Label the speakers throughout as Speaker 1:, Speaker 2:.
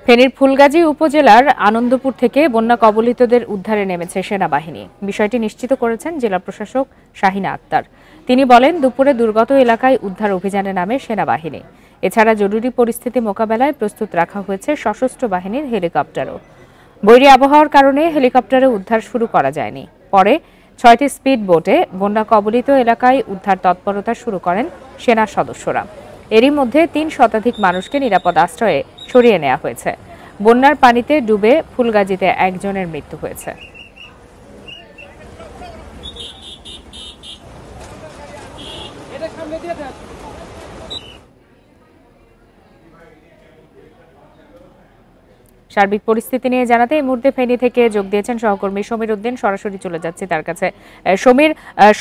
Speaker 1: ফেনীর ফুলগাজী উপজেলার আনন্দপুর থেকে বন্যা কবলিতদের উদ্ধারে নেমেছে সেনাবাহিনী। বিষয়টি নিশ্চিত করেছেন জেলা প্রশাসক শাহিনা আক্তার। তিনি বলেন, দুপুরে দুর্গত এলাকায় উদ্ধার অভিযানে নামে সেনাবাহিনী। এছাড়া জরুরি পরিস্থিতি মোকাবেলায় প্রস্তুত রাখা হয়েছে সশস্ত্র বাহিনীর হেলিকপ্টারও। বৈরী আবহাওয়ার কারণে হেলিকপ্টারে উদ্ধার শুরু করা যায়নি। পরে ৬টি স্পিড বোটে বন্যা কবলিত এলাকায় উদ্ধার তৎপরতা শুরু করেন সেনা সদস্যরা। এরই মধ্যে ৩ শতাধিক মানুষকে নিরাপদ আশ্রয়ে সরিয়ে নেওয়া হয়েছে। বন্যার পানিতে ডুবে ফুলগাজীতে একজনের মৃত্যু হয়েছে। সার্বিক পরিস্থিতি নিয়ে জানাতে এই মুহূর্তে ফেনী থেকে যোগ দিয়েছেন সহকর্মী সমীর উদ্দিন। সরাসরি চলে যাচ্ছে তার কাছে। সমীর,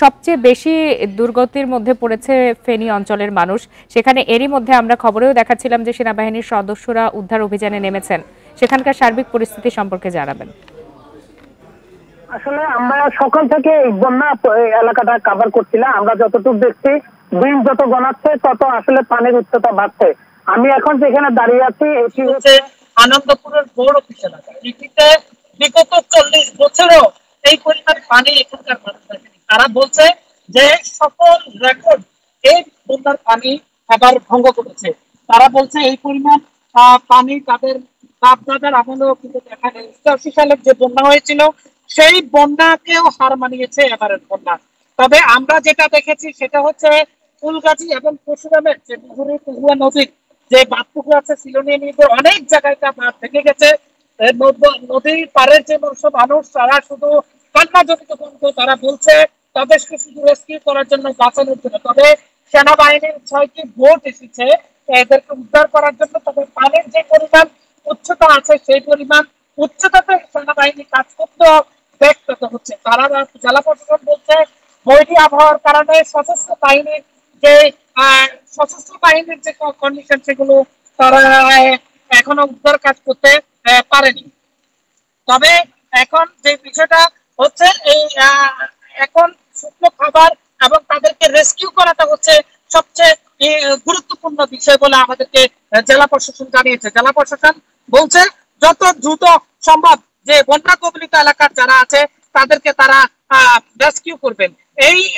Speaker 1: সবচেয়ে বেশি দুর্গতির মধ্যে পড়েছে ফেনী অঞ্চলের মানুষ। সেখানে এরই মধ্যে আমরা খবরেও দেখাচ্ছিলাম যে সেনাবাহিনীর সদস্যরা উদ্ধার অভিযানে নেমেছেন। সেখানকার সার্বিক পরিস্থিতি সম্পর্কে জানাবেন।
Speaker 2: আসলে আমরা সকাল থেকে এই বন্যা এলাকাটা কভার করছিলাম। আমরা যতটুকু দেখছি, দিন যত গণাচ্ছে তত আসলে পানির উচ্চতা বাড়ছে। আমি এখন যেখানে দাঁড়িয়ে আছি এটি হচ্ছে আনন্দপুরের পৌর অফিস এলাকা। এটিতে বিগত 40 বছরেও এই পরিমাণ পানি এখানকার মানুষ দেখেনি। তারা বলছে যে সকল রেকর্ড এই বন্যার পানি আবার ভঙ্গ করেছে। তারা বলছে এই পরিমাণ পানি তাদের বাপ-দাদার আমলেও কিন্তু দেখা নেই। ৮৮ সালের যে বন্যা হয়েছিল সেই বন্যাকেও হার মানিয়েছে এবারের বন্যা। তবে আমরা যেটা দেখেছি সেটা হচ্ছে ফুলগাজী এবং পরশুরামের যে পহুয়া নদীর যে বাঁধটুকু আছে সিলোনিয়া নিয়ে অনেক জায়গায় তা বাঁধ ভেঙে গেছে। নদীর পাড়ের যে মানুষ তারা শুধু কান্নাজনিত কণ্ঠ, তারা বলছে তাদেরকে শুধু রেস্কিউ করার জন্য, বাঁচানোর জন্য। তবে সেনাবাহিনীর ৬টি বোট এসেছে এদেরকে উদ্ধার করার জন্য। তবে পানির যে পরিমাণ উচ্চতা আছে সেই পরিমাণ উচ্চতাতে সেনাবাহিনী কাজ করতে ব্যস্ত হচ্ছে। তারা জেলা প্রশাসন বলছে বৈরী আবহাওয়ার কারণে সশস্ত্র বাহিনীর যে কন্ডিশন সেগুলো তারা এখনো উদ্ধার কাজ করতে পারেনি। তবে এখন যে বিষয়টা হচ্ছে এই এখন শুকনো খাবার এবং তাদেরকে রেস্কিউ করাটা হচ্ছে সবচেয়ে গুরুত্বপূর্ণ বিষয় বলে আমাদেরকে জেলা প্রশাসন জানিয়েছে। জেলা প্রশাসন বলছে যত দ্রুত সম্ভব যে বন্যা কবলিত এলাকার যারা আছে তাদেরকে তারা রেস্কিউ করবেন।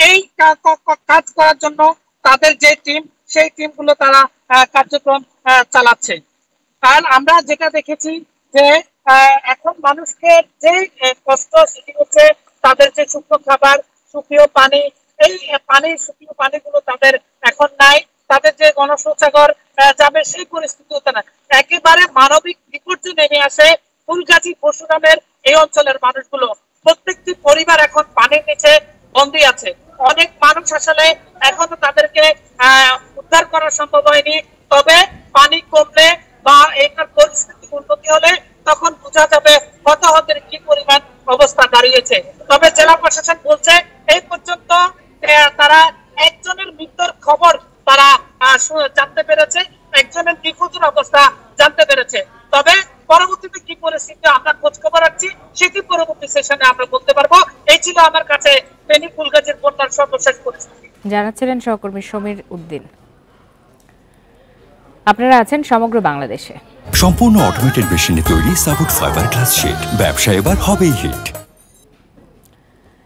Speaker 2: এই কাজ করার জন্য তাদের যে টিম, সেই টিমগুলো তারা কার্যক্রম চালাচ্ছে। কারণ আমরা যেটা দেখেছি যে এখন মানুষকে যে কষ্ট সেটি হচ্ছে তাদের যে শুকনো খাবার, শুকনো পানি, এই শুকনো পানিগুলো তাদের এখন নাই। তাদের যে গণশৌচাগার যাবে সেই পরিস্থিতি হতে না। একেবারে মানবিক বিপর্যয় নেমে আসে ফুলগাজী পরশুরামের এই অঞ্চলের মানুষগুলো। প্রত্যেকটি পরিবার এখন পানির নিচে বন্দী আছে। অনেক মানুষ আসলে এখনো তাদেরকে উদ্ধার করা সম্ভব হয়নি। তবে পানি কমলে বা এটার পরিস্থিতি উন্নতি হলে তখন বোঝা যাবে হতাহতের কি পরিমাণ অবস্থা দাঁড়িয়েছে। তবে জেলা প্রশাসন বলছে এই পর্যন্ত তারা একজনের মৃত্যুর খবর তারা জানতে পেরেছে, একজনের নিখোঁজের অবস্থা জানতে পেরেছে। তবে পরবর্তীতে কি পরিস্থিতি আমরা খোঁজ খবর রাখছি, সেটি পরবর্তী সেশনে আমরা বলতে পারবো। এই ছিল আমার কাছে ফেনী ফুলগাজীর বন্যার সর্বশেষ পরিস্থিতি।
Speaker 1: জানাচ্ছিলেন সহকর্মী সমীর উদ্দিন। আপনারা আছেন সমগ্র বাংলাদেশে।
Speaker 3: সম্পূর্ণ অটোমেটেড মেশিনে তৈরি সাপোর্ট ফাইবার গ্লাস শীট, ব্যবসা এবার হবেই হিট।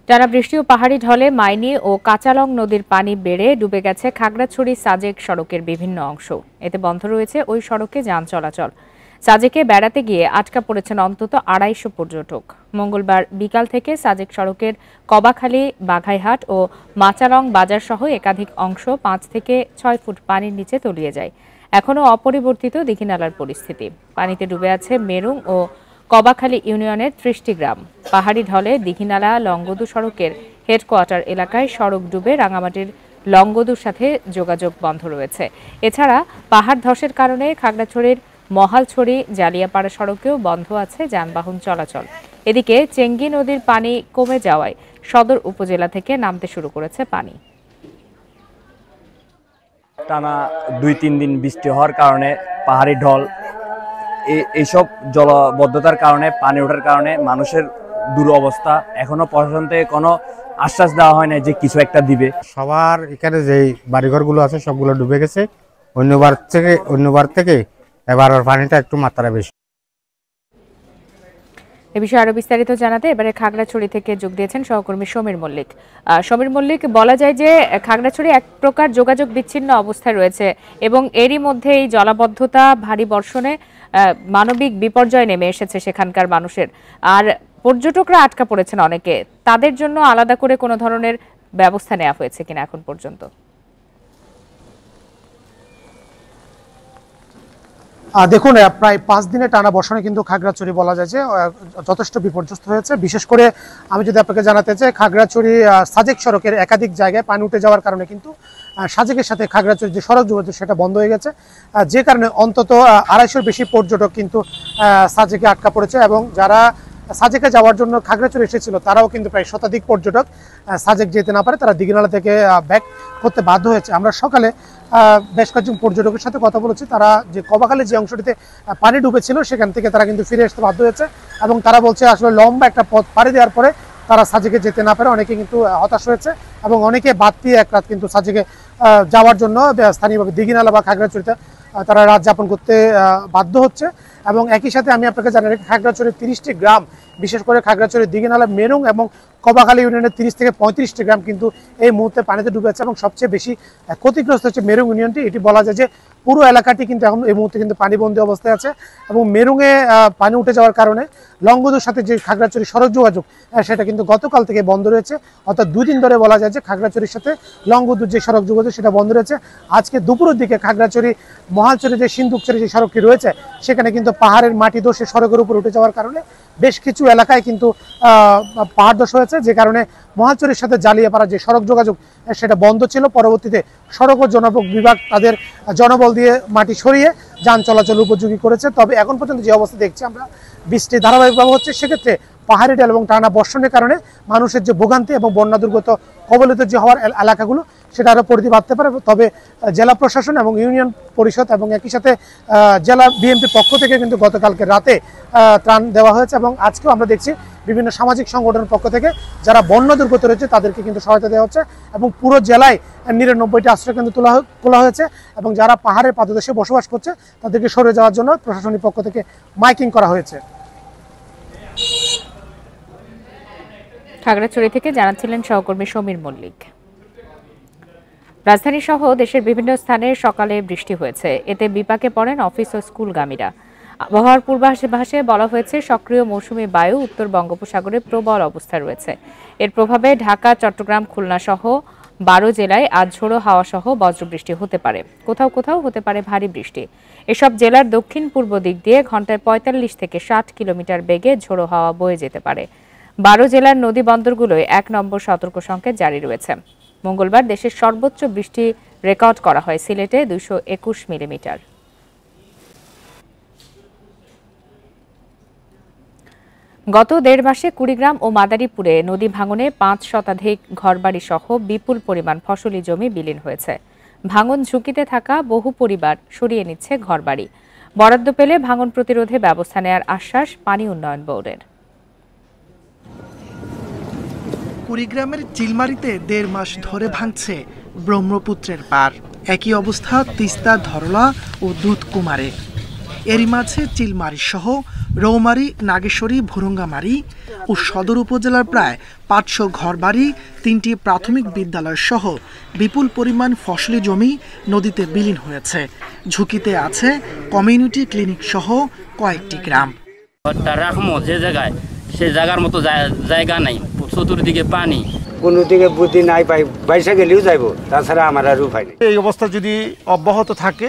Speaker 1: টানা বৃষ্টি ও পাহাড়ি ঢলে মাইনী ও কাঁচালং নদীর পানি বেড়ে ডুবে গেছে খাগড়াছড়ি সাজেক সড়কের বিভিন্ন অংশ। এতে বন্ধ রয়েছে ওই সড়কে যান চলাচল। সাজেকে বেড়াতে গিয়ে আটকা পড়েছেন অন্তত ২৫০ পর্যটক। মঙ্গলবার বিকাল থেকে সাজেক সড়কের কবাখালী, বাঘাইহাট ও মাচালং বাজার সহ একাধিক অংশ ৫ থেকে ৬ ফুট পানির নিচে তলিয়ে যায়। এখনও অপরিবর্তিত দীঘিনালার পরিস্থিতি। পানিতে ডুবে আছে মেরুং ও কবাখালী ইউনিয়নের ৩০টি গ্রাম। পাহাড়ি ঢলে দীঘিনালা লংগদু সড়কের হেডকোয়ার্টার এলাকায় সড়ক ডুবে রাঙামাটির লংগদুর সাথে যোগাযোগ বন্ধ রয়েছে। এছাড়া পাহাড় ধসের কারণে খাগড়াছড়ির মহালছড়ি জালিয়াপাড়া সড়কেও বন্ধ আছে যানবাহন চলাচল। এদিকে চেঙ্গি নদীর পানি কমে যাওয়ায় সদর উপজেলা থেকে নামতে শুরু করেছে পানি।
Speaker 4: টানা ২-৩ দিন বৃষ্টি হওয়ার কারণে পাহাড়ি ঢল, এইসব জলবদ্ধতার কারণে পানি ওঠার কারণে মানুষের দুরবস্থা। এখনো প্রশাসন থেকে কোনো আশ্বাস দেওয়া হয় না যে কিছু একটা দিবে।
Speaker 5: সবার এখানে যে বাড়িঘরগুলো আছে সবগুলো ডুবে গেছে। অন্যবার থেকে এবার পানিটা একটু মাত্রা বেশি।
Speaker 1: এ বিষয়ে আরো বিস্তারিত জানাতে এবারে খাগড়াছড়ি থেকে যোগ দিয়েছেন সহকর্মী সমীর মল্লিক। সমীর মল্লিক, বলা যায় যে খাগড়াছড়ি এক প্রকার যোগাযোগ বিচ্ছিন্ন অবস্থায় রয়েছে এবং এরই মধ্যে এই জলাবদ্ধতা, ভারী বর্ষণে মানবিক বিপর্যয় নেমে এসেছে সেখানকার মানুষের। আর পর্যটকরা আটকা পড়েছেন অনেকে, তাদের জন্য আলাদা করে কোনো ধরনের ব্যবস্থা নেওয়া হয়েছে কিনা এখন পর্যন্ত?
Speaker 6: দেখুন, প্রায় 5 দিনে টানা বর্ষণে কিন্তু খাগড়াছড়ি বলা যায় যে যথেষ্ট বিপর্যস্ত হয়েছে। বিশেষ করে আমি যদি আপনাকে জানাতে চাই, খাগড়াছড়ি সাজেক সড়কের একাধিক জায়গায় পানি উঠে যাওয়ার কারণে কিন্তু সাজেকের সাথে খাগড়াছড়ির যে সড়ক যোগাযোগ সেটা বন্ধ হয়ে গেছে, যে কারণে অন্তত 250-র বেশি পর্যটক কিন্তু সাজেকে আটকা পড়েছে। এবং যারা সাজেকে যাওয়ার জন্য খাগড়াছড়ি এসেছিল তারাও কিন্তু প্রায় শতাধিক পর্যটক সাজেক যেতে না পারে, তারা দিঘিনালা থেকে ব্যাক করতে বাধ্য হয়েছে। আমরা সকালে বেশ কয়েকজন পর্যটকের সাথে কথা বলেছি, তারা যে কবাখালী যে অংশটিতে পানি ডুবেছিল সেখান থেকে তারা কিন্তু ফিরে আসতে বাধ্য হয়েছে এবং তারা বলছে আসলে লম্বা একটা পথ পাড়ি দেওয়ার পরে তারা সাজেকে যেতে না পারে অনেকে কিন্তু হতাশ হয়েছে এবং অনেকে বাদ দিয়ে এক রাত কিন্তু সাজেকে যাওয়ার জন্য স্থানীয়ভাবে দিঘিনালা বা খাগড়াছড়িতে তারা রাত যাপন করতে বাধ্য হচ্ছে। এবং একই সাথে আমি আপনাকে জানাই খাগড়াছড়ির 30টি গ্রাম, বিশেষ করে খাগড়াছড়ির দিঘিনালা, মেরুং এবং কবাখালী ইউনিয়নের 30 থেকে 35টি গ্রাম কিন্তু এই মুহূর্তে পানিতে ডুবেছে এবং সবচেয়ে বেশি ক্ষতিগ্রস্ত হচ্ছে মেরুং ইউনিয়নটি। এটি বলা যায় যে পুরো এলাকাটি কিন্তু এখন এই মুহূর্তে কিন্তু পানিবন্দী অবস্থায় আছে এবং মেরুংয়ে পানি উঠে যাওয়ার কারণে লংগদুর সাথে যে খাগড়াছড়ি সড়ক যোগাযোগ সেটা কিন্তু গতকাল থেকে বন্ধ রয়েছে। অর্থাৎ 2 দিন ধরে বলা যায় যে খাগড়াছড়ির সাথে লংগদুর যে সড়ক যোগাযোগ সেটা বন্ধ রয়েছে। আজকে দুপুরের দিকে খাগড়াছড়ি মহালছড়ি যে সিন্দুকছড়ি যে সড়কটি রয়েছে সেখানে কিন্তু পাহাড়ের মাটি ধসে সড়কের উপর উঠে যাওয়ার কারণে বেশ কিছু এলাকায় কিন্তু পাহাড় ধস হয়েছে, যে কারণে মহালছড়ির সাথে জালিয়াপাড়া যে সড়ক যোগাযোগ সেটা বন্ধ ছিল। পরবর্তীতে সড়ক ও জনপথ বিভাগ তাদের জনবল দিয়ে মাটি সরিয়ে যান চলাচল উপযোগী করেছে। তবে এখন পর্যন্ত যে অবস্থা দেখছি আমরা, বৃষ্টি ধারাবাহিকভাবে হচ্ছে, সেক্ষেত্রে পাহাড়ি ঢাল এবং টানা বর্ষণের কারণে মানুষের যে ভোগান্তি এবং বন্যা দুর্গত কবলিত যে হওয়ার এলাকাগুলো সেটা আরও পরিধি বাড়তে পারে। তবে জেলা প্রশাসন এবং ইউনিয়ন পরিষদ এবং একই সাথে জেলা বিএনপির পক্ষ থেকে কিন্তু গতকালকে রাতে ত্রাণ দেওয়া হয়েছে এবং আজকেও আমরা দেখছি বিভিন্ন সামাজিক সংগঠনের পক্ষ থেকে যারা বন্যা দুর্গত রয়েছে তাদেরকে কিন্তু সহায়তা দেওয়া হচ্ছে এবং পুরো জেলায় 99টি আশ্রয়কেন্দ্র খোলা হয়েছে এবং যারা পাহাড়ের পাদদেশে বসবাস করছে তাদেরকে সরে যাওয়ার জন্য প্রশাসনিক পক্ষ থেকে মাইকিং করা হয়েছে।
Speaker 1: খাগড়াছড়ি থেকে জানাচ্ছিলেন সহকর্মী সমীর মল্লিক। রাজধানী সহ দেশের বিভিন্ন স্থানে সকালে বৃষ্টি হয়েছে, এতে বিপাকে পড়েন অফিস ও স্কুলগামীরা। আবহাওয়ার পূর্বাভাসে বলা হয়েছে সক্রিয় মৌসুমী বায়ু উত্তর বঙ্গোপসাগরে প্রবল অবস্থায় রয়েছে। এর প্রভাবে ঢাকা, চট্টগ্রাম, খুলনা সহ 12 জেলায় আজ ঝোড়ো হাওয়া সহ বজ্রবৃষ্টি হতে পারে, কোথাও কোথাও হতে পারে ভারী বৃষ্টি। এসব জেলার দক্ষিণ পূর্ব দিক দিয়ে ঘন্টায় 45 থেকে 60 কিলোমিটার বেগে ঝোড়ো হাওয়া বয়ে যেতে পারে। 12 জেলার নদী বন্দরগুলোয় 1 নম্বর সতর্ক সংকেত জারি রয়েছে। মঙ্গলবার দেশের সর্বোচ্চ বৃষ্টি রেকর্ড করা হয় সিলেটে 221 মিলিমিটার। গত 1.5 মাসে কুড়িগ্রাম ও মাদারীপুরে নদী ভাঙনে 5 শতাধিক ঘরবাড়ি সহ বিপুল পরিমাণ ফসলি জমি বিলীন হয়েছে। ভাঙন ঝুঁকিতে থাকা বহু পরিবার সরিয়ে নিচ্ছে ঘরবাড়ি। বরাদ্দ পেলে ভাঙন প্রতিরোধে ব্যবস্থা নেওয়ার আশ্বাস পানি উন্নয়ন বোর্ডের।
Speaker 7: কুড়িগ্রামের চিলমারিতে 1.5 মাস ধরে ভাঙছে ব্রহ্মপুত্রের পার। একই অবস্থা তিস্তা, ধরলা ও দুধকুমারে। এরই মাঝে চিলমারি সহ রৌমারি, নাগেশ্বরী, ভুরুঙ্গামারি ও সদর উপজেলার প্রায় 500 ঘরবাড়ি, 3টি প্রাথমিক বিদ্যালয় সহ বিপুল পরিমাণ ফসলি জমি নদীতে বিলীন হয়েছে। ঝুঁকিতে আছে কমিউনিটি ক্লিনিক সহ কয়েকটি গ্রাম।
Speaker 8: যে জায়গায় সে জায়গার মতো জায়গা নাই, চতুর্দিকে পানি,
Speaker 9: কোনো দিকে বুদ্ধি নাই, পাই বাইসা গেলেও যাইব, তাছাড়া আমার আর উপায় নেই।
Speaker 10: এই অবস্থা যদি অব্যাহত থাকে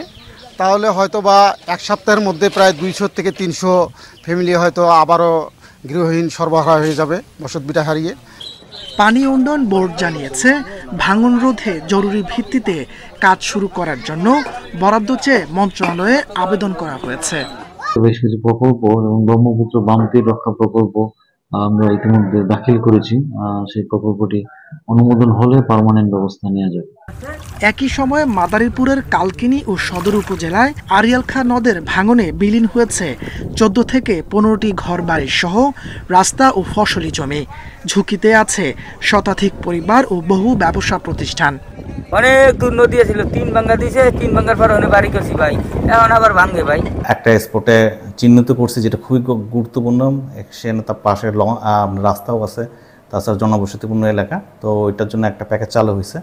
Speaker 10: তাহলে হয়তো বা 1 সপ্তাহের মধ্যে প্রায় 200 থেকে 300 ফ্যামিলি হয়তো আবারও গৃহহীন সরবরাহ হয়ে যাবে বসতভিটা হারিয়ে।
Speaker 7: পানি উন্নয়ন বোর্ড জানিয়েছে ভাঙন রোধে জরুরি ভিত্তিতে কাজ শুরু করার জন্য বরাদ্দ চেয়ে মন্ত্রণালয়ে আবেদন করা হয়েছে।
Speaker 11: বেশ কিছু প্রকল্প এবং ব্রহ্মপুত্র বাম তীর রক্ষা প্রকল্প আমরা ইতিমধ্যে দাখিল করেছি। সেই প্রকল্পটি অনুমোদন হলে পার্মানেন্ট ব্যবস্থা নেওয়া যাবে।
Speaker 7: একই সময়ে মাদারীপুরের কালকিনি ও সদর উপজেলায় আরিয়াল খাঁ নদের ভাঙনে বিলীন হয়েছে 14 থেকে 15টি ঘরবাড়ি সহ রাস্তা ও ফসলি জমি। ঝুঁকিতে আছে শতাধিক পরিবার ও বহু ব্যবসা প্রতিষ্ঠান।
Speaker 8: অনেক দূর নদী ছিল, 3 ভাঙ্গা দিয়েছে, 3 ভাঙ্গার পর বাড়ি করছি ভাই।
Speaker 12: এখন আবার ভাঙে ভাই।
Speaker 13: একটা স্পটে চিহ্নিত করছি যেটা খুবই গুরুত্বপূর্ণ, সেখানে তার পাশে রাস্তাও আছে, তাছাড়া জনবসতিপূর্ণ এলাকা, তো ওইটার জন্য একটা প্যাকেজ চালু হয়েছে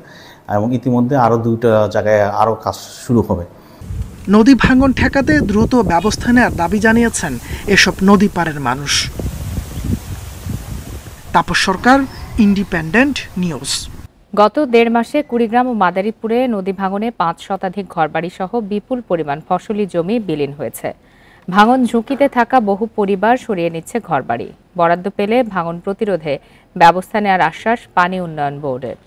Speaker 13: এবং ইতিমধ্যে আরও 2টা জায়গায় আরও কাজ শুরু হবে।
Speaker 7: নদী ভাঙন ঠেকাতে দ্রুত ব্যবস্থা নেওয়ার দাবি জানিয়েছেন এসব নদী পাড়ের মানুষ। তাপস সরকার, ইন্ডিপেন্ডেন্ট নিউজ।
Speaker 1: গত 1.5 মাসে কুড়িগ্রাম ও মাদারীপুরে নদী ভাঙনে 5 শতাধিক ঘরবাড়ি সহ বিপুল পরিমাণ ফসলি জমি বিলীন হয়েছে। ভাঙন ঝুঁকিতে থাকা বহু পরিবার সরিয়ে নিচ্ছে ঘরবাড়ি। বরাদ্দ পেলে ভাঙন প্রতিরোধে ব্যবস্থা নেওয়ার আশ্বাস পানি উন্নয়ন বোর্ডের।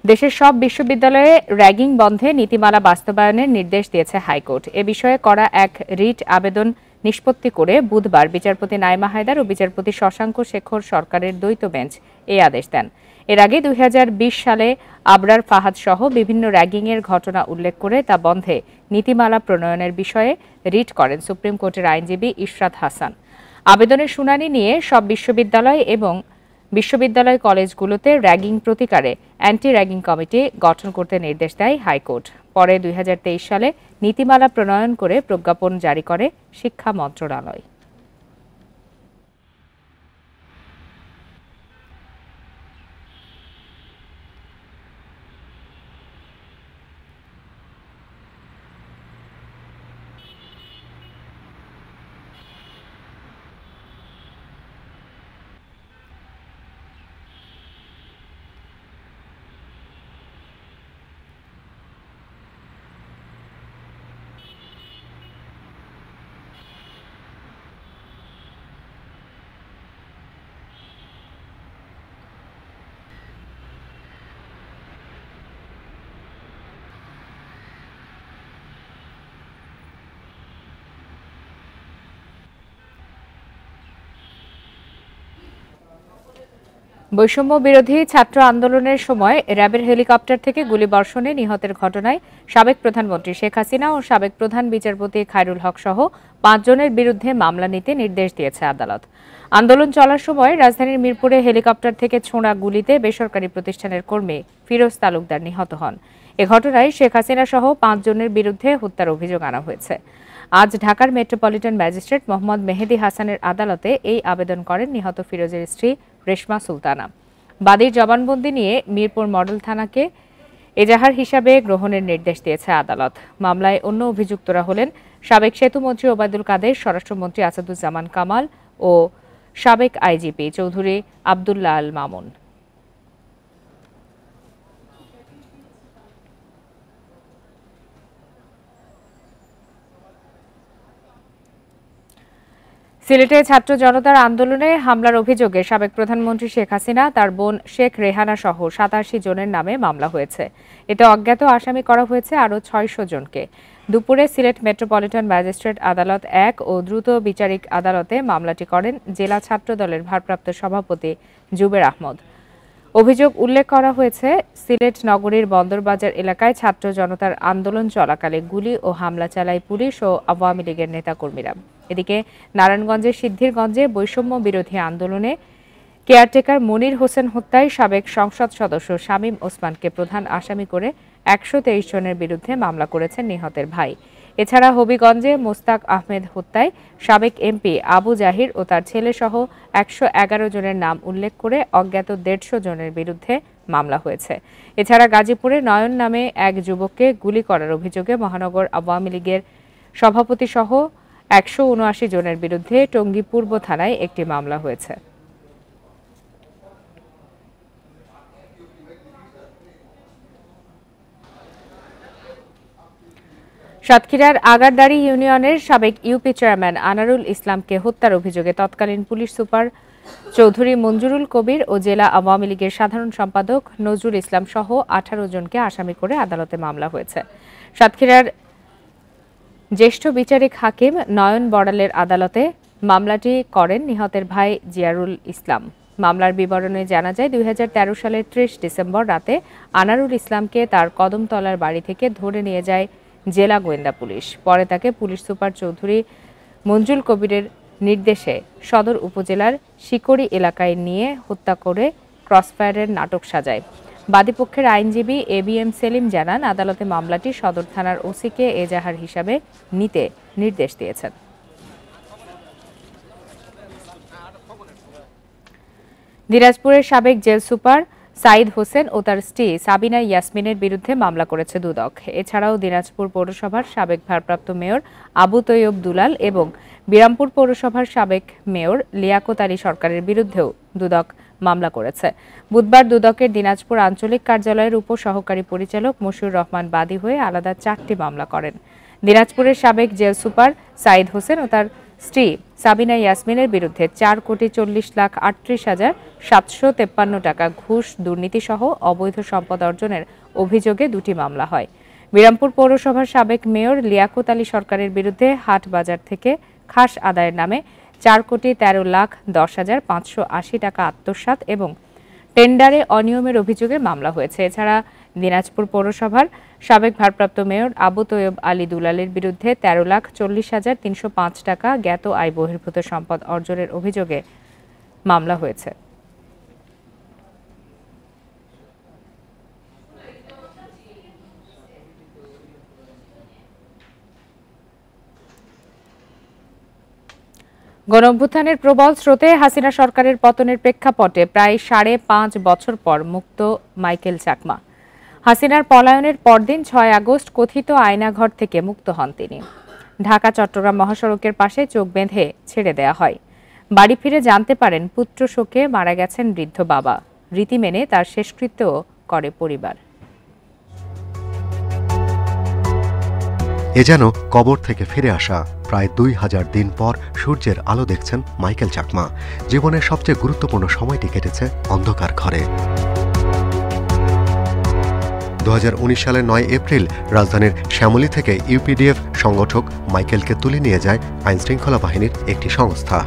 Speaker 1: দেশের সব বিশ্ববিদ্যালয়ে র্যাগিং বন্ধে নীতিমালা বাস্তবায়নের নির্দেশ দিয়েছে হাইকোর্ট। এ বিষয়ে করা এক রিট আবেদন নিষ্পত্তি করে বুধবার বিচারপতি নাইমা হায়দার ও বিচারপতি শশাঙ্ক শেখর সরকারের দ্বৈত বেঞ্চ এই আদেশ দেন। এর আগে 2020 সালে আবরার ফাহাদ সহ বিভিন্ন র্যাগিংয়ের ঘটনা উল্লেখ করে তা বন্ধে নীতিমালা প্রণয়নের বিষয়ে রিট করেন সুপ্রিম কোর্টের আইনজীবী ইশরাত হাসান। আবেদনের শুনানি নিয়ে সব বিশ্ববিদ্যালয় এবং বিশ্ববিদ্যালয় কলেজগুলোতে র্যাগিং প্রতিকারে অ্যান্টি র্যাগিং কমিটি গঠন করতে নির্দেশ দেয় হাইকোর্ট। পরে 2023 সালে নীতিমালা প্রণয়ন করে প্রজ্ঞাপন জারি করে শিক্ষা মন্ত্রণালয়। বৈষম্য বিরোধী ছাত্র আন্দোলনের সময় র্যাবের হেলিকপ্টার থেকে গুলিবর্ষণে নিহতের ঘটনায় সাবেক প্রধানমন্ত্রী শেখ হাসিনা ও সাবেক প্রধান বিচারপতি খায়রুল হক সহ 5 জনের বিরুদ্ধে মামলা নিতে নির্দেশ দিয়েছে আদালত। আন্দোলন চলার সময় রাজধানীর মিরপুরে হেলিকপ্টার থেকে ছোড়া গুলিতে বেসরকারি প্রতিষ্ঠানের কর্মী ফিরোজ তালুকদার নিহত হন। এ ঘটনায় শেখ হাসিনা সহ 5 জনের বিরুদ্ধে হত্যার অভিযোগ আনা হয়েছে। আজ ঢাকার মেট্রোপলিটন ম্যাজিস্ট্রেট মোহাম্মদ মেহেদী হাসানের আদালতে এই আবেদন করেন নিহত ফিরোজের স্ত্রী রেশমা সুলতানা। বাদীর জবানবন্দি নিয়ে মিরপুর মডেল থানাকে এজাহার হিসাবে গ্রহণের নির্দেশ দিয়েছে আদালত। মামলায় অন্য অভিযুক্তরা হলেন সাবেক সেতুমন্ত্রী ওবায়দুল কাদের, স্বরাষ্ট্রমন্ত্রী আসাদুজ্জামান কামাল ও সাবেক আইজিপি চৌধুরী আব্দুল্লাহ আল মামুন। সিলেটে ছাত্র জনতার আন্দোলনে হামলার অভিযোগে সাবেক প্রধানমন্ত্রী শেখ হাসিনা, তার বোন শেখ রেহানা সহ 87 জনের নামে মামলা হয়েছে। এতে অজ্ঞাত আসামি করা হয়েছে আরও 600 জনকে। দুপুরে সিলেট মেট্রোপলিটন ম্যাজিস্ট্রেট আদালত 1 ও দ্রুত বিচারিক আদালতে মামলাটি করেন জেলা ছাত্র দলের ভারপ্রাপ্ত সভাপতি জুবের আহমদ। অভিযোগ উল্লেখ করা হয়েছে, সিলেট নগরীর বন্দরবাজার এলাকায় ছাত্র জনতার আন্দোলন চলাকালে গুলি ও হামলা চালায় পুলিশ ও আওয়ামী লীগের নেতাকর্মীরা। এদিকে নারায়ণগঞ্জের সিদ্ধিরগঞ্জে বৈষম্য বিরোধী আন্দোলনে কেয়ারটেকার মনির হোসেন হত্যায় সাবেক সংসদ সদস্য শামীম ওসমানকে প্রধান আসামি করে 123 জনের বিরুদ্ধে মামলা করেছেন নিহতের ভাই। এছাড়া হবিগঞ্জে মোস্তাক আহমেদ হত্যায় সাবেক এমপি আবু জাহির ও তার ছেলে সহ 111 জনের নাম উল্লেখ করে অজ্ঞাত 150 জনের বিরুদ্ধে মামলা হয়েছে। এছাড়া গাজীপুরে নয়ন নামে এক যুবককে গুলি করার অভিযোগে মহানগর আওয়ামী লীগের সভাপতি সহ 179 জনের বিরুদ্ধে টঙ্গী পূর্ব থানায় একটি মামলা হয়েছে। সাতক্ষীরার আগারদাড়ি ইউনিয়নের সাবেক ইউপি চেয়ারম্যান আনারুল ইসলামকে হত্যার অভিযোগে তৎকালীন পুলিশ সুপার চৌধুরী মঞ্জুরুল কবির ও জেলা আওয়ামী লীগের সাধারণ সম্পাদক নজরুল ইসলাম সহ 18 জনকে আসামি করে আদালতে মামলা হয়েছে। সাতক্ষীরার জ্যেষ্ঠ বিচারিক হাকিম নয়ন বড়ালের আদালতে মামলাটি করেন নিহতের ভাই জিয়ারুল ইসলাম। মামলার বিবরণে জানা যায় 2013 সালের 30 ডিসেম্বর রাতে আনারুল ইসলামকে তার কদমতলার বাড়ি থেকে ধরে নিয়ে যায় জেলা গোয়েন্দা পুলিশ। পরে তাকে পুলিশ সুপার চৌধুরী মঞ্জুল কবিরের নির্দেশে সদর উপজেলার শিকড়ি এলাকায় নিয়ে হত্যা করে ক্রসফায়ারের নাটক সাজায়। বাদীপক্ষের আইনজীবী ABM সেলিম জানান, আদালতে মামলাটি সদর থানার ওসিকে এজাহার হিসাবে নিতে নির্দেশ দিয়েছেন। দিনাজপুরের সাবেক জেল সুপার সাইদ হোসেন ও তার স্ত্রী সাবিনা ইয়াসমিনের বিরুদ্ধে মামলা করেছে দুদক। এছাড়াও দিনাজপুর পৌরসভার সাবেক ভারপ্রাপ্ত মেয়র আবু তৈয়ব দুলাল এবং বিরামপুর পৌরসভার সাবেক মেয়র লিয়াকত আলী সরকারের বিরুদ্ধেও দুদক মামলা করেছে। বুধবার দুদকের দিনাজপুর আঞ্চলিক কার্যালয়ের উপসহকারী পরিচালক মশিউর রহমান বাদী হয়ে আলাদা 4টি মামলা করেন। দিনাজপুরের সাবেক জেল সুপার সাইদ হোসেন ও তার স্ত্রী সাবিনা ইয়াসমিনের বিরুদ্ধে 4,40,38,753 টাকা ঘুষ, দুর্নীতি সহ অবৈধ সম্পদ অর্জনের অভিযোগে 2টি মামলা হয়। বিরামপুর পৌরসভার সাবেক মেয়র লিয়াকত আলী সরকারের বিরুদ্ধে হাট বাজার থেকে খাস আদায়ের নামে 4,13,10,580 টাকা আত্মসাৎ এবং টেন্ডারে অনিয়মের অভিযোগে মামলা হয়েছে। এছাড়া দিনাজপুর পৌরসভার সাবেক ভারপ্রাপ্ত মেয়র আবু তৈয়ব আলী দুলালের বিরুদ্ধে 13,40,305 টাকা জ্ঞাত আয় বহির্ভূত সম্পদ অর্জনের অভিযোগে মামলা হয়েছে। গণঅভ্যুত্থানের প্রবল স্রোতে হাসিনা সরকারের পতনের প্রেক্ষাপটে প্রায় 5.5 বছর পর মুক্ত মাইকেল চাকমা। হাসিনার পলায়নের পরদিন 6 আগস্ট কথিত আয়নাঘর থেকে মুক্ত হন তিনি। ঢাকা চট্টগ্রাম মহাসড়কের পাশে চোখ বেঁধে ছেড়ে দেয়া হয়। বাড়ি ফিরে জানতে পারেন পুত্র শোকে মারা গেছেন বৃদ্ধ বাবা। রীতি মেনে তার শেষকৃত্য করে পরিবার।
Speaker 12: এ যেন কবর থেকে ফিরে আসা। প্রায় 2000 দিন পর সূর্যের আলো দেখছেন মাইকেল চাকমা। জীবনের সবচেয়ে গুরুত্বপূর্ণ সময়টি কেটেছে অন্ধকার ঘরে। 2019 সালের 9 এপ্রিল রাজধানীর শ্যামলী থেকে ইউপিডিএফ সংগঠক মাইকেলকে তুলে নিয়ে যায় আইনশৃঙ্খলা বাহিনীর একটি সংস্থা।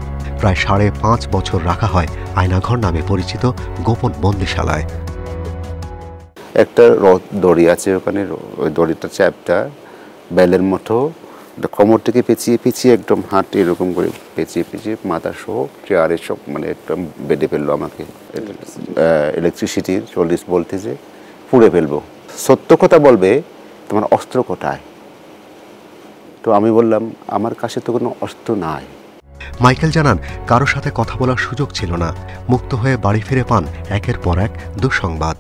Speaker 12: প্রায় 5.5 বছর রাখা হয় আয়নাঘর নামে পরিচিত গোপন বন্দিশালায়।
Speaker 14: একটা দড়ি আছে ওখানে, ওই দড়িটা চ্যাপটা বেলের মতো, কোমরটাকে পেঁচিয়ে পেঁচিয়ে একদম হাঁটে এরকম করে পেঁচিয়ে পেঁচিয়ে মাথা সহ চেয়ারে সব মানে একদম বেডে ফেললো আমাকে। ইলেকট্রিসিটি 40 ভোল্টেজে পুড়ে ফেলবো। সত্য কথা বলবে, তোমার অস্ত্র কোথায়? তো আমি বললাম, আমার কাছে তো কোনো অস্ত্র নাই।
Speaker 12: মাইকেল জানান, কারো সাথে কথা বলার সুযোগ ছিল না। মুক্ত হয়ে বাড়ি ফিরে পান একের পর এক দুঃসংবাদ।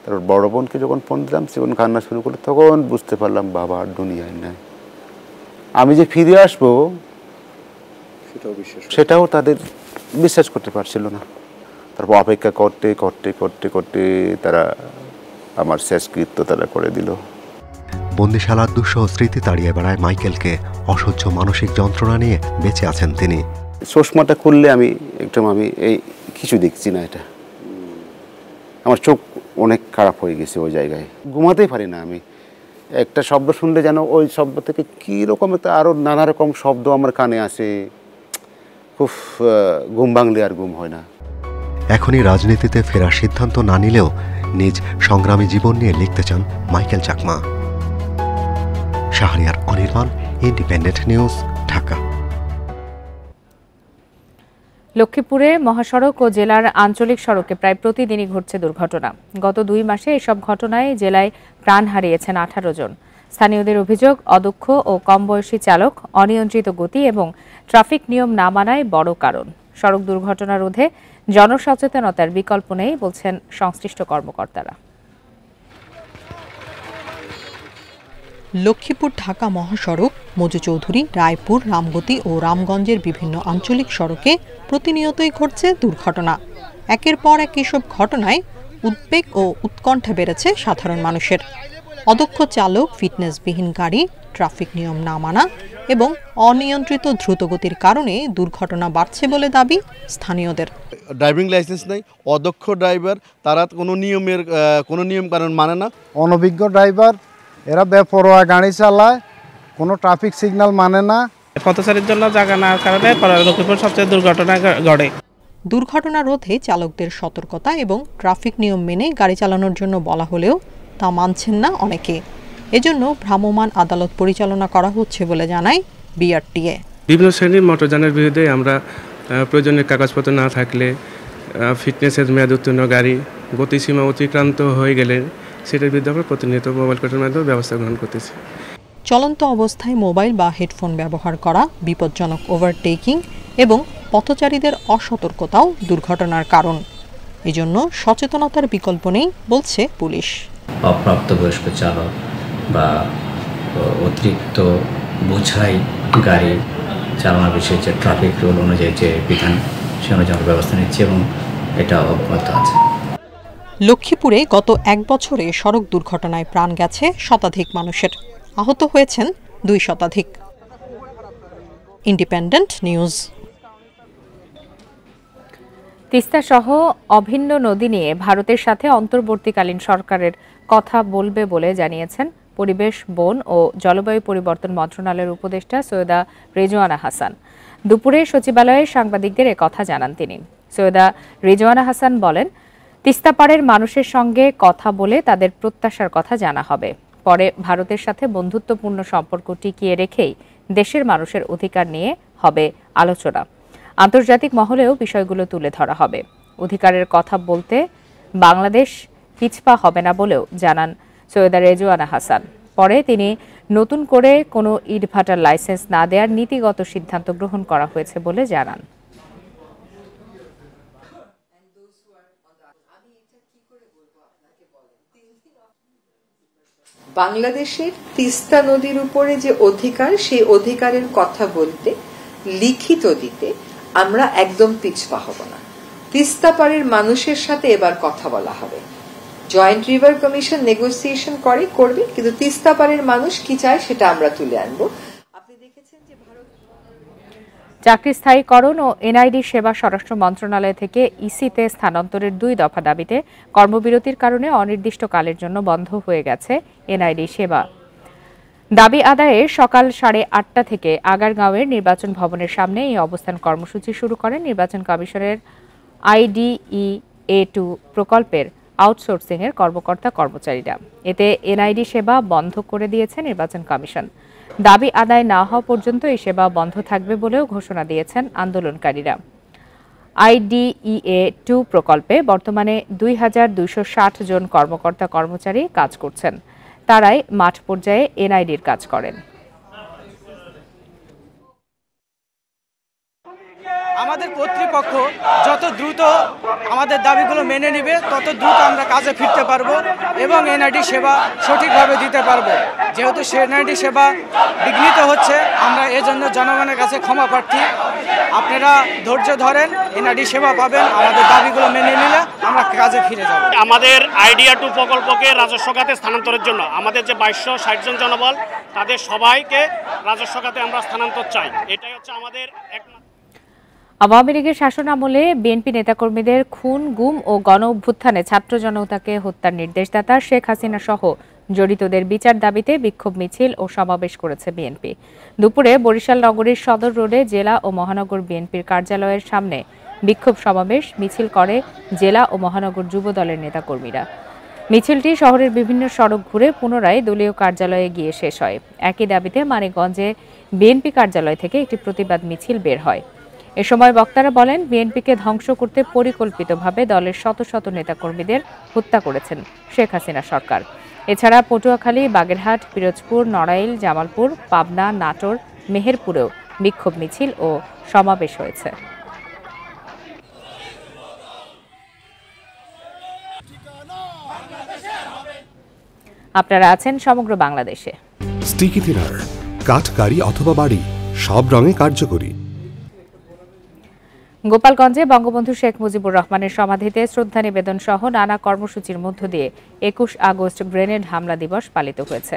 Speaker 14: তারপর বড় বোনকে যখন ফোন দিলাম, সে যখন কান্না শুরু করলো, তখন বুঝতে পারলাম বাবা আর দুনিয়ায় নাই। আমি যে ফিরে আসবো সেটাও তাদের বিশ্বাস করতে পারছিল না। তারপর অপেক্ষা করতে করতে করতে করতে তারা আমার শেষকৃত্য তারা করে দিল।
Speaker 12: বন্দিশালার দুঃসহ স্মৃতি তাড়িয়ে বেড়ায় মাইকেলকে। অসহ্য মানসিক যন্ত্রণা নিয়ে বেঁচে আছেন তিনি।
Speaker 14: চশমাটা খুললে আমি এই কিছু দেখছি না। এটা আমার চোখ অনেক খারাপ হয়ে গেছে। ওই জায়গায় ঘুমাতেই পারি না আমি। একটা শব্দ শুনলে যেন ওই শব্দ থেকে কীরকম একটা আরও নানা রকম শব্দ আমার কানে আসে। খুব ঘুম ভাঙলে আর ঘুম হয় না।
Speaker 12: এখনই রাজনীতিতে ফেরার সিদ্ধান্ত না নিলেও নিজ সংগ্রামী জীবন নিয়ে লিখতে চান Michael Chakma. Shahriar Anirban, independent news, Dhaka.
Speaker 1: লক্ষ্মীপুরে মহাসড়ক ও জেলার আঞ্চলিক সড়কে প্রায় প্রতিদিনই ঘটছে দুর্ঘটনা। গত 2 মাসে এসব ঘটনায় জেলায় প্রাণ হারিয়েছেন 18 জন। স্থানীয়দের অভিযোগ, অদক্ষ ও কম বয়সী চালক, অনিয়ন্ত্রিত গতি এবং ট্রাফিক নিয়ম না মানায় বড় কারণ। সড়ক দুর্ঘটনা রোধে জনসচেতনতার বিকল্প নেই বলছেন সংশ্লিষ্ট কর্মকর্তারা।
Speaker 15: লক্ষ্মীপুর ঢাকা মহাসড়ক, মজু চৌধুরী, রায়পুর, রামগতি ও রামগঞ্জের বিভিন্ন আঞ্চলিক সড়কে প্রতিনিয়তই ঘটছে দুর্ঘটনা। একের পর এক এসব ঘটনায় উদ্বেগ ও উৎকণ্ঠা বেড়েছে সাধারণ মানুষের। অদক্ষ চালক, ফিটনেসবিহীন গাড়ি, ট্রাফিক নিয়ম না মানা এবং অনিয়ন্ত্রিত দ্রুতগতির কারণে দুর্ঘটনা বাড়ছে বলে দাবি স্থানীয়দের।
Speaker 16: ড্রাইভিং লাইসেন্স নেই, অদক্ষ ড্রাইভার, তারা কোনো নিয়ম কানুন মানে না।
Speaker 10: অনভিজ্ঞ ড্রাইভার, এরা বেপরোয়া গাড়ি চালায়, কোনো ট্রাফিক সিগন্যাল মানে না।
Speaker 17: পথচারীর জন্য জায়গা না কারণে লক্ষ্মীপুর সবচেয়ে দুর্ঘটনা ঘটে।
Speaker 15: দুর্ঘটনা রোধে চালকদের সতর্কতা এবং ট্রাফিক নিয়ম মেনে গাড়ি চালানোর জন্য বলা হলেও তা মানছেন না অনেকে। এজন্য ভ্রাম্যমাণ আদালত পরিচালনা করা হচ্ছে বলে জানায় বিআরটিএ।
Speaker 18: বিভিন্ন শ্রেণীর মোটরযানের বিরুদ্ধে আমরা প্রয়োজনীয় কাগজপত্র না থাকলে, ফিটনেসের মেয়াদ উত্তীর্ণ গাড়ি, গতিসীমা অতিক্রান্ত হয়ে গেলে সেটার বিরুদ্ধে আমরা প্রতিনিয়ত মোবাইল কোর্টের মাধ্যমে ব্যবস্থা গ্রহণ করতেছি।
Speaker 15: চলন্ত অবস্থায় মোবাইল বা হেডফোন ব্যবহার করা, বিপজ্জনক ওভারটেকিং এবং পথচারীদের অসতর্কতাও দুর্ঘটনার কারণ। এজন্য সচেতনতার বিকল্প নেই বলছে পুলিশ।
Speaker 19: অপ্রাপ্তবয়স্ক চালক বা অতিরিক্ত বোঝাই গাড়ি চালানোর বিষয়ে যে ট্রাফিক রুল অনুযায়ী যে বিধান, সে অনুযায়ী ব্যবস্থা নিচ্ছে এবং এটা অব্যাহত আছে।
Speaker 15: লক্ষ্মীপুরে গত এক বছরে সড়ক দুর্ঘটনায় প্রাণ গেছে শতাধিক মানুষের, আহত হয়েছেন 2 শতাধিক। Independent news.
Speaker 1: তিস্তা সহ অভিন্ন নদী নিয়ে ভারতের সাথে অন্তর্বর্তীকালীন সরকারের কথা বলবে বলে জানিয়েছেন পরিবেশ, বন ও জলবায়ু পরিবর্তন মন্ত্রণালয়ের উপদেষ্টা সৈয়দা রেজওয়ানা হাসান। দুপুরে সচিবালয়ে সাংবাদিকদের কথা জানান তিনি। সৈয়দা রেজওয়ানা হাসান বলেন, তিস্তা পাড়ের মানুষের সঙ্গে কথা বলে তাদের প্রত্যাশার কথা জানা হবে। পরে ভারতের সাথে বন্ধুত্বপূর্ণ সম্পর্ক টিকিয়ে রেখেই দেশের মানুষের অধিকার নিয়ে হবে আলোচনা। আন্তর্জাতিক মহলেও বিষয়গুলো তুলে ধরা হবে। অধিকারের কথা বলতে বাংলাদেশ পিছপা হবে না বলেও জানান সৈয়দা রেজওয়ানা হাসান। পরে তিনি নতুন করে কোনো ইটভাটার লাইসেন্স না দেওয়ার নীতিগত সিদ্ধান্ত গ্রহণ করা হয়েছে বলে জানান।
Speaker 20: বাংলাদেশের তিস্তা নদীর উপরে যে অধিকার, সেই অধিকারের কথা বলতে, লিখিত দিতে আমরা একদম পিছপা হব না। তিস্তা পাড়ের মানুষের সাথে এবার কথা বলা হবে। জয়েন্ট রিভার কমিশন নেগোসিয়েশন করবে, কিন্তু তিস্তা পাড়ের মানুষ কি চায় সেটা আমরা তুলে আনবো।
Speaker 1: চাকরি স্থায়ীকরণ ও এনআইডি সেবা স্বরাষ্ট্র মন্ত্রণালয় থেকে ইসিতে স্থানান্তরের 2 দফা দাবিতে কর্মবিরতির কারণে অনির্দিষ্টকালের জন্য বন্ধ হয়ে গেছে এনআইডি সেবা। দাবি আদায়ে সকাল 8:30 থেকে আগারগাঁওয়ের নির্বাচন ভবনের সামনে এই অবস্থান কর্মসূচি শুরু করেন নির্বাচন কমিশনের IDEA2 প্রকল্পের আউটসোর্সিংয়ের কর্মকর্তা কর্মচারীরা। এতে এনআইডি সেবা বন্ধ করে দিয়েছে নির্বাচন কমিশন। দাবি আদায় না হওয়া পর্যন্ত এই সেবা বন্ধ থাকবে বলেও ঘোষণা দিয়েছেন আন্দোলনকারীরা। IDEA2 প্রকল্পে বর্তমানে 2260 জন কর্মকর্তা কর্মচারী কাজ করছেন। তারাই মাঠ পর্যায়ে এনআইডির কাজ করেন।
Speaker 21: আমাদের কর্তৃপক্ষ যত দ্রুত আমাদের দাবিগুলো মেনে নেবে, তত দ্রুত আমরা কাজে ফিরতে পারবো এবং এনআইডি সেবা সঠিকভাবে দিতে পারবো। যেহেতু এনআইডি সেবা বিঘ্নিত হচ্ছে, আমরা এজন্য জনগণের কাছে ক্ষমা প্রার্থী। আপনারা ধৈর্য ধরেন, এনআইডি সেবা পাবেন। আমাদের দাবিগুলো মেনে নিলে আমরা কাজে ফিরে যাব।
Speaker 22: আমাদের IDEA2 প্রকল্পকে রাজস্ব খাতে স্থানান্তরের জন্য আমাদের যে 2260 জন জনবল, তাদের সবাইকে রাজস্ব খাতে আমরা স্থানান্তর চাই। এটাই হচ্ছে আমাদের
Speaker 1: আওয়ামী লীগের শাসন আমলে বিএনপি নেতাকর্মীদের খুন, গুম ও গণ অভ্যুত্থানে ছাত্র জনতাকে হত্যার নির্দেশদাতা শেখ হাসিনা সহ জড়িতদের বিচার দাবিতে বিক্ষোভ মিছিল ও সমাবেশ করেছে বিএনপি। দুপুরে বরিশাল নগরীর সদর রোডে জেলা ও মহানগর বিএনপির কার্যালয়ের সামনে বিক্ষোভ সমাবেশ মিছিল করে জেলা ও মহানগর যুব দলের নেতাকর্মীরা। মিছিলটি শহরের বিভিন্ন সড়ক ঘুরে পুনরায় দলীয় কার্যালয়ে গিয়ে শেষ হয়। একই দাবিতে মানিকগঞ্জে বিএনপি কার্যালয় থেকে একটি প্রতিবাদ মিছিল বের হয়। এ সময় বক্তারা বলেন, বিএনপিকে ধ্বংস করতে পরিকল্পিতভাবে দলের শত শত নেতাকর্মীদের হত্যা করেছেন শেখ হাসিনা সরকার। এছাড়া পটুয়াখালী, বাগেরহাট, পিরোজপুর, নড়াইল, জামালপুর, পাবনা, নাটোর, মেহেরপুরেও বিক্ষোভ মিছিল ও সমাবেশ হয়েছে। আপনারা আছেন সমগ্র বাংলাদেশে।
Speaker 2: স্টিকি থিনার, কাঠ গাড়ি অথবা বাড়ি সব রঙে কার্যকরী।
Speaker 1: গোপালগঞ্জে বঙ্গবন্ধু শেখ মুজিবুর রহমানের সমাধিতে শ্রদ্ধা নিবেদন সহ নানা কর্মসূচির মধ্য দিয়ে ২১ আগস্ট গ্রেনেড হামলা দিবস পালিত হয়েছে।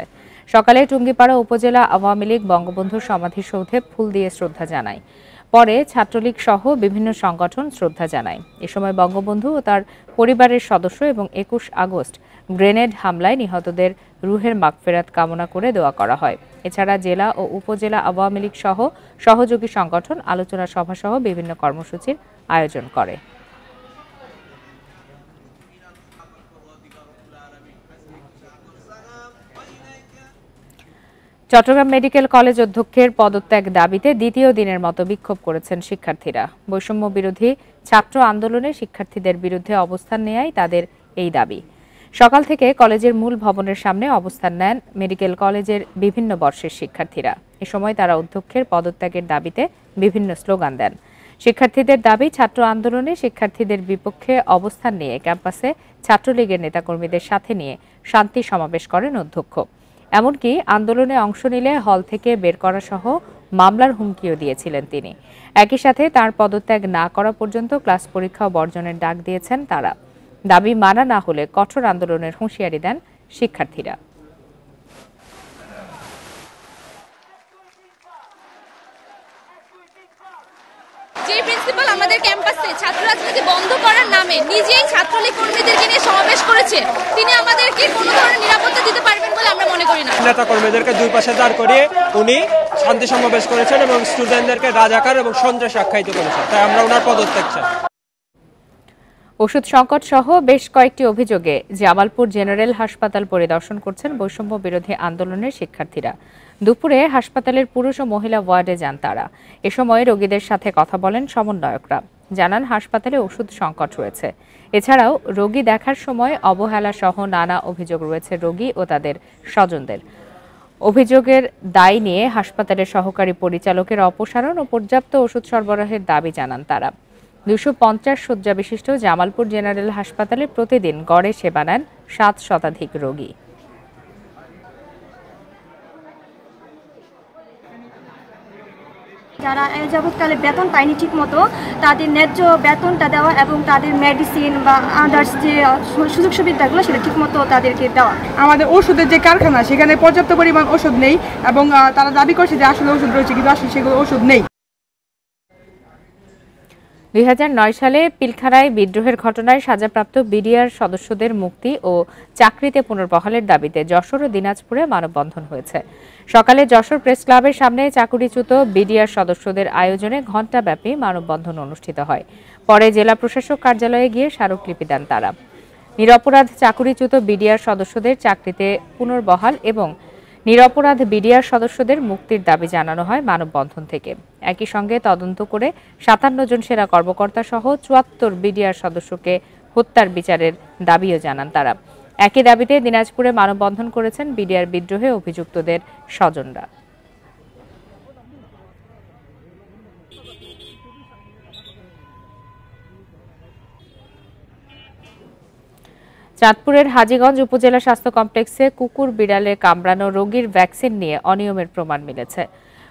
Speaker 1: সকালে টুঙ্গিপাড়া উপজেলা আওয়ামী লীগ বঙ্গবন্ধুর সমাধিসৌধে ফুল দিয়ে শ্রদ্ধা জানায়। পরে ছাত্রলীগ সহ বিভিন্ন সংগঠন শ্রদ্ধা জানায়। এ সময় বঙ্গবন্ধু ও তার পরিবারের সদস্য এবং ২১ আগস্ট গ্রেনেড হামলায় নিহতদের রুহের মাগফিরাত কামনা করে দোয়া করা হয়। এছাড়া জেলা ও উপজেলা আওয়ামী লীগ সহ সহযোগী সংগঠন আলোচনা সভা সহ বিভিন্ন কর্মসূচির আয়োজন করে। চট্টগ্রাম মেডিকেল কলেজ অধ্যক্ষের পদত্যাগ দাবিতে দ্বিতীয় দিনের মতো বিক্ষোভ করেছেন শিক্ষার্থীরা। বৈষম্য বিরোধী ছাত্র আন্দোলনে শিক্ষার্থীদের বিরুদ্ধে অবস্থান নেয়াই তাদের এই দাবি। সকাল থেকে কলেজের মূল ভবনের সামনে অবস্থান নেন মেডিকেল কলেজের বিভিন্ন বর্ষের শিক্ষার্থীরা। এ সময় তারা অধ্যক্ষের পদত্যাগের দাবিতে বিভিন্ন স্লোগান দেন। শিক্ষার্থীদের দাবি, ছাত্র আন্দোলনে শিক্ষার্থীদের বিপক্ষে অবস্থান নিয়ে ক্যাম্পাসে ছাত্রলীগের নেতাকর্মীদের সাথে নিয়ে শান্তি সমাবেশ করেন অধ্যক্ষ। এমনকি আন্দোলনে অংশ নিলে হল থেকে বের করা সহ মামলার হুমকিও দিয়েছিলেন তিনি। একই সাথে তার পদত্যাগ না করা পর্যন্ত ক্লাস পরীক্ষা বর্জনের ডাক দিয়েছেন তারা। দাবি মানা না হলে কঠোর আন্দোলনের হুঁশিয়ারি দেন শিক্ষার্থীরা।
Speaker 3: যে প্রিন্সিপাল আমাদের ক্যাম্পাসে ছাত্র রাজনীতি বন্ধ করার নামে নিজেই ছাত্রলীগ কর্মীদেরকে নিয়ে সমাবেশ করেছে, তিনি আমাদেরকে কোনো ধরনের নিরাপত্তা দিতে পারবেন বলে আমরা মনে করি না।
Speaker 23: নেতা কর্মীদেরকে দুই পাশে দাঁড় করিয়ে উনি শান্তি সমাবেশ করেছেন এবং স্টুডেন্টদেরকে রাজাকার এবং সন্ত্রাসী আখ্যায়িত করেছেন, তাই আমরা ওনার পদত্যাগ চাই।
Speaker 1: ওষুধ সংকট সহ বেশ কয়েকটি অভিযোগে জামালপুর জেনারেল হাসপাতাল পরিদর্শন করছেন বৈষম্য বিরোধী আন্দোলনের শিক্ষার্থীরা। দুপুরে হাসপাতালের পুরুষ ও মহিলা ওয়ার্ডে যান তারা। এ সময় রোগীদের সাথে কথা বলেন সমন্বয়করা। জানান হাসপাতালে ওষুধ সংকট রয়েছে। এছাড়াও রোগী দেখার সময় অবহেলা সহ নানা অভিযোগ রয়েছে রোগী ও তাদের স্বজনদের। অভিযোগের দায় নিয়ে হাসপাতালের সহকারী পরিচালকের অপসারণ ও পর্যাপ্ত ওষুধ সরবরাহের দাবি জানান তারা। 250 শয্যা বিশিষ্ট জামালপুর জেনারেল হাসপাতালে প্রতিদিন গড়ে সেবা নেন 7 শতাধিক রোগী।
Speaker 24: যারা যাবৎকালে বেতন পায়নি ঠিক মতো, তাদের ন্যায্য বেতনটা দেওয়া এবং তাদের মেডিসিন বা আদার্স যে সুযোগ সুবিধাগুলো সেটা ঠিক মতো তাদেরকে দেওয়া।
Speaker 25: আমাদের ওষুধের যে কারখানা সেখানে পর্যাপ্ত পরিমাণ ওষুধ নেই এবং তারা দাবি করছে যে আসলে ওষুধ রয়েছে, কিন্তু আসলে সেগুলো ওষুধ নেই।
Speaker 1: 2009 সালে পিলখানায় বিদ্রোহের ঘটনায় সাজাপ্রাপ্ত বিডিআর সদস্যদের মুক্তি ও চাকরিতে পুনর্বহালের দাবিতে যশোর ও দিনাজপুরে মানববন্ধন হয়েছে। সকালে যশোর প্রেস ক্লাবের সামনে চাকুরিচ্যুত বিডিআর সদস্যদের আয়োজনে ঘণ্টাব্যাপী মানববন্ধন অনুষ্ঠিত হয়। পরে জেলা প্রশাসক কার্যালয়ে গিয়ে স্মারকলিপি দেন তারা। নিরপরাধ চাকুরিচ্যুত বিডিআর সদস্যদের চাকরিতে পুনর্বহাল এবং নিরপরাধ বিডিআর সদস্যদের মুক্তির দাবি জানানো হয় মানববন্ধন থেকে। একই সঙ্গে তদন্ত করে 57 জন সেনা কর্মকর্তা সহ 74 বিডিআর সদস্যকে হত্যার বিচারের দাবিও জানান তারা। একই দাবিতে দিনাজপুরে মানববন্ধন করেছেন বিডিআর বিদ্রোহে অভিযুক্তদের স্বজনরা। চাঁদপুরের হাজীগঞ্জ উপজেলা স্বাস্থ্য কমপ্লেক্সে কুকুর বিড়ালে কামড়ানো রোগীর ভ্যাকসিন নিয়ে অনিয়মের প্রমাণ মিলেছে।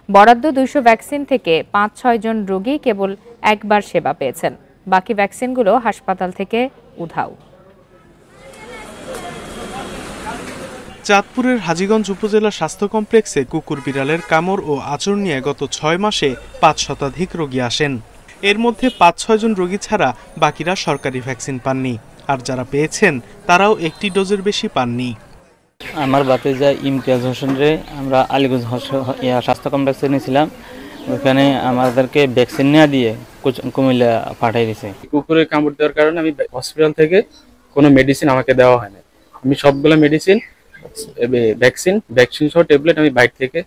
Speaker 1: বরাদ্দ 200 ভ্যাকসিন থেকে 5-6 জন রোগী কেবল একবার সেবা পেয়েছেন। বাকি ভ্যাকসিনগুলো হাসপাতাল থেকে উধাও।
Speaker 26: চাঁদপুরের হাজীগঞ্জ উপজেলা স্বাস্থ্য কমপ্লেক্সে কুকুর বিড়ালের কামড় ও আচর নিয়ে গত 6 মাসে 5 শতাধিক রোগী আসেন। এর মধ্যে 5-6 জন রোগী ছাড়া বাকিরা সরকারি ভ্যাকসিন পাননি, আর যারা পেয়েছেন তারাও একটি ডোজের বেশি পাননি।
Speaker 27: আমার ভাতিজা ইমতিয়াজ হোসেনরে আমরা আলীগঞ্জ স্বাস্থ্য কমপ্লেক্সে নিয়েছিলাম, ওখানে আমাদেরকে ভ্যাকসিন নেওয়া দিয়ে কুমিল্লা পাঠিয়ে দিয়েছে।
Speaker 28: কুকুরের কামড় দেওয়ার কারণে আমি হসপিটাল থেকে কোনো মেডিসিন আমাকে দেওয়া হয় না। আমি সবগুলো মেডিসিন ভ্যাকসিন সহ ট্যাবলেট আমি বাইরে থেকে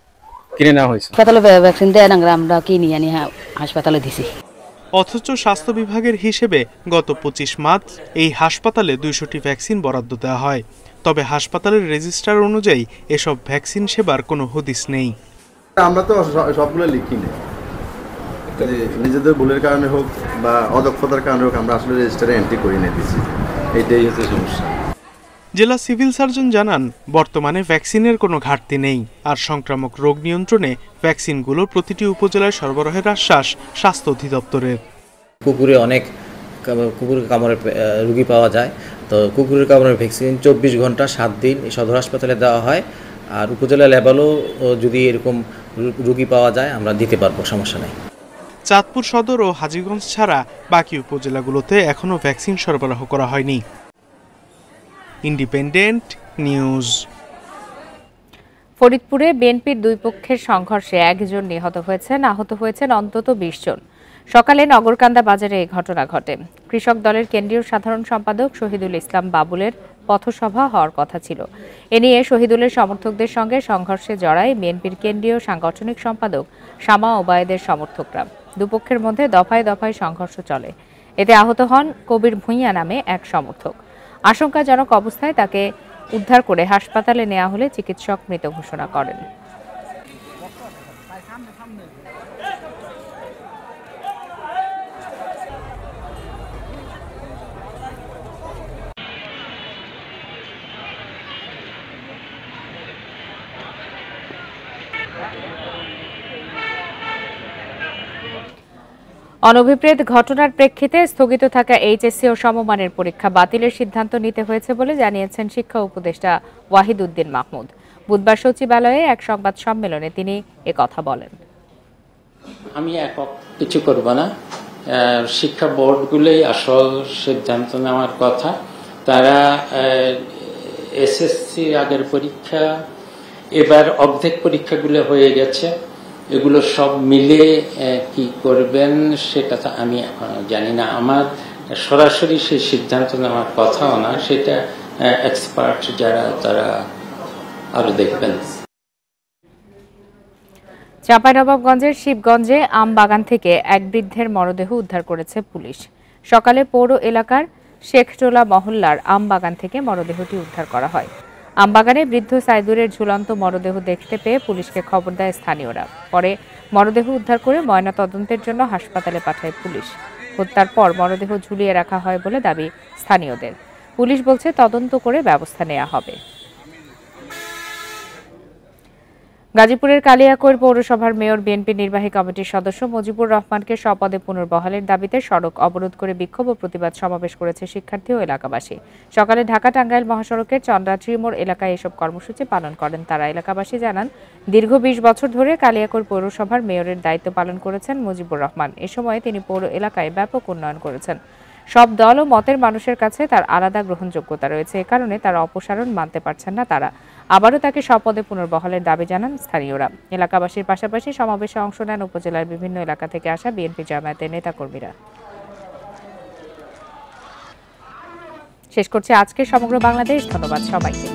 Speaker 28: কিনে নেওয়া হয়েছে।
Speaker 29: হাসপাতালে ভ্যাকসিন দেয় না, আমরা কিনে আনি হাসপাতালে দিছি।
Speaker 26: অথচ স্বাস্থ্য বিভাগের হিসেবে গত 25 মার্চ এই হাসপাতালে 200টি ভ্যাকসিন বরাদ্দ দেওয়া হয়। তবে হাসপাতালের রেজিস্ট্রার অনুযায়ী এসব ভ্যাকসিন সেবার কোনো হদিস নেই।
Speaker 16: আমরা তো সবগুলো লিখি না, নিজেদের ভুলের কারণে হোক বা অদক্ষতার কারণে হোক আমরা আসলে রেজিস্টারে এন্ট্রি করি না দিচ্ছি, এইটাই হচ্ছে সমস্যা।
Speaker 26: জেলা সিভিল সার্জন জানান, বর্তমানে ভ্যাকসিনের কোনো ঘাটতি নেই, আর সংক্রামক রোগ নিয়ন্ত্রণে ভ্যাকসিনগুলো প্রতিটি উপজেলায় সরবরাহের আশ্বাস স্বাস্থ্য অধিদপ্তরের।
Speaker 4: কুকুরে অনেক কুকুরের কামড়ের রোগী পাওয়া যায়, তো কুকুরের কামড়ের ভ্যাকসিন 24 ঘন্টা 7 দিন সদর হাসপাতালে দেওয়া হয়, আর উপজেলা লেভেলও যদি এরকম রোগী পাওয়া যায় আমরা দিতে পারবো, সমস্যা নেই।
Speaker 26: চাঁদপুর সদর ও হাজীগঞ্জ ছাড়া বাকি উপজেলাগুলোতে এখনও ভ্যাকসিন সরবরাহ করা হয়নি। Independent news.
Speaker 1: ফরিদপুরে বিএনপির দুই পক্ষের সংঘর্ষে একজন নিহত হয়েছেন, আহত হয়েছেন অন্তত 20 জন। সকালে নগরকান্দা বাজারে এই ঘটনা ঘটে। কৃষক দলের কেন্দ্রীয় সাধারণ সম্পাদক শহীদুল ইসলাম বাবুলের পথসভা হওয়ার কথা ছিল। এ নিয়ে শহীদুলের সমর্থকদের সঙ্গে সংঘর্ষে জড়ায় বিএনপির কেন্দ্রীয় সাংগঠনিক সম্পাদক শামা ওবায়েদের সমর্থকরা। দুপক্ষের মধ্যে দফায় দফায় সংঘর্ষ চলে। এতে আহত হন কবির ভূঁইয়া নামে এক সমর্থক। আশঙ্কাজনক অবস্থায় তাকে উদ্ধার করে হাসপাতালে নেওয়া হলে চিকিৎসক মৃত ঘোষণা করেন। অনভিপ্রেত ঘটনার প্রেক্ষিতে স্থগিত থাকা এইচএসসি ও সমমানের পরীক্ষা বাতিলের সিদ্ধান্ত নিতে হয়েছে বলে জানিয়েছেন শিক্ষা উপদেষ্টা ওয়াহিদ উদ্দিন মাহমুদ। বুধবার সচিবালয়ে এক সংবাদ সম্মেলনে তিনি একথা বলেন।
Speaker 5: আমি একক কিছু করব না, শিক্ষা বোর্ডগুলোই আসল সিদ্ধান্ত নেওয়ার কথা। তারা এসএসসি আগের পরীক্ষা, এবার অর্ধেক পরীক্ষাগুলো হয়ে গেছে, এগুলো সব মিলে কি করবেন সেটা তো আমি জানি না। আমার সরাসরি সেই সিদ্ধান্ত নেওয়ার কথাও না, সেটা এক্সপার্ট যারা তারা আরো দেখবেন।
Speaker 1: চাঁপাইনবাবগঞ্জের শিবগঞ্জে আম বাগান থেকে এক বৃদ্ধের মরদেহ উদ্ধার করেছে পুলিশ। সকালে পৌর এলাকার শেখটোলা মহল্লার আম বাগান থেকে মরদেহটি উদ্ধার করা হয়। আমবাগানে বৃদ্ধ সাইদুরের ঝুলন্ত মরদেহ দেখতে পেয়ে পুলিশকে খবর দেয় স্থানীয়রা। পরে মরদেহ উদ্ধার করে ময়নাতদন্তের জন্য হাসপাতালে পাঠায় পুলিশ। হত্যার পর মরদেহ ঝুলিয়ে রাখা হয় বলে দাবি স্থানীয়দের। পুলিশ বলছে তদন্ত করে ব্যবস্থা নেওয়া হবে। গাজীপুরের কালিয়াকৈর পৌরসভার মেয়র বিএনপি নির্বাহী কমিটির সদস্য মুজিবুর রহমানকে স্বপদে পুনর্বহালের দাবিতে সড়ক অবরোধ করে বিক্ষোভ ও প্রতিবাদ সমাবেশ করেছে শিক্ষার্থী ও এলাকাবাসী। সকালে ঢাকা-টাঙ্গাইল মহাসড়কের চন্দ্রা ত্রিমোড় এলাকায় এসব কর্মসূচি পালন করেন তারা। এলাকাবাসী জানান, দীর্ঘ 20 বছর ধরে কালিয়াকৈর পৌরসভার মেয়রের দায়িত্ব পালন করেছেন মুজিবুর রহমান। এ সময় তিনি পৌর এলাকায় ব্যাপক উন্নয়ন করেছেন। সব দল ও মতের মানুষের কাছে তার আলাদা গ্রহণযোগ্যতা রয়েছে। এ কারণে তার অপসারণ মানতে পারছেন না তারা। আবারও তাকে স্বপদে পুনর্বহালের দাবি জানান স্থানীয়রা। এলাকাবাসীর পাশাপাশি সমাবেশে অংশ নেন উপজেলার বিভিন্ন এলাকা থেকে আসা বিএনপি জামায়াতের নেতাকর্মীরা। শেষ করছে আজকের সমগ্র বাংলাদেশ। ধন্যবাদ সবাইকে।